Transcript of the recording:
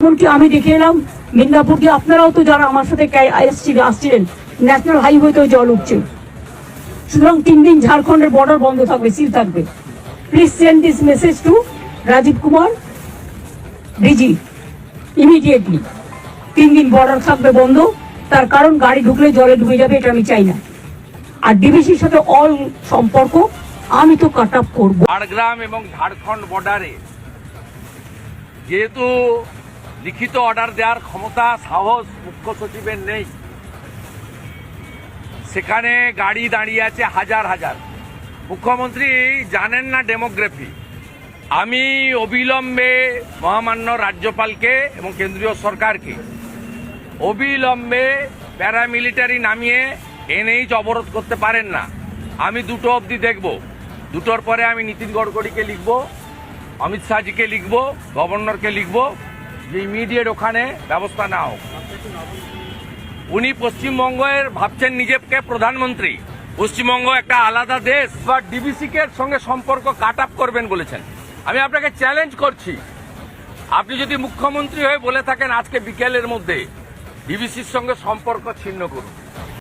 এমনকি আমি দেখে এলাম মিদনাপুরকে, আপনারাও তো যারা আমার সাথে আসছিলেন, ন্যাশনাল হাইওয়েতেও জল উঠছে। সুতরাং 3 দিন ঝাড়খণ্ডের বর্ডার বন্ধ থাকবে, সিল থাকবে। Please send this message to Rajiv Kumar DG immediately. 3 দিন বর্ডার থাকবে বন্ধ, তার কারণ গাড়ি ঢুকলে জলে ডুবে যাবে, এটা আমি চাই না। আর ডিবিসির সাথে অল সম্পর্ক আমি তো কাট আপ করবো। ঝাড়গ্রাম এবং ঝাড়খণ্ড বর্ডারে যেহেতু লিখিত অর্ডার দেওয়ার ক্ষমতা সাহস মুখ্য সচিবের নেই, সেখানে গাড়ি দাঁড়িয়ে আছে হাজার হাজার। মুখ্যমন্ত্রী জানেন না ডেমোগ্রাফি। আমি অবিলম্বে মহামান্য রাজ্যপালকে এবং কেন্দ্রীয় সরকারকে অবিলম্বে প্যারামিলিটারি নামিয়ে এনএইচ অবরোধ করতে পারেন না। আমি 2টো অবধি দেখব, 2টোর পরে আমি নীতিন গডকরিকে লিখব, অমিত শাহজিকে লিখব, গভর্নরকে লিখব যে ইমিডিয়েট ওখানে ব্যবস্থা না হোক। উনি পশ্চিমবঙ্গের ভাবছেন নিজেকে প্রধানমন্ত্রী, পশ্চিমবঙ্গ একটা আলাদা দেশ, বা ডিবিসিকে সঙ্গে সম্পর্ক কাট আপ করবেন বলেছেন। আমি আপনাকে চ্যালেঞ্জ করছি, আপনি যদি মুখ্যমন্ত্রী হয়ে বলে থাকেন আজকে বিকেলের মধ্যে ডিবিসির সঙ্গে সম্পর্ক ছিন্ন করুন।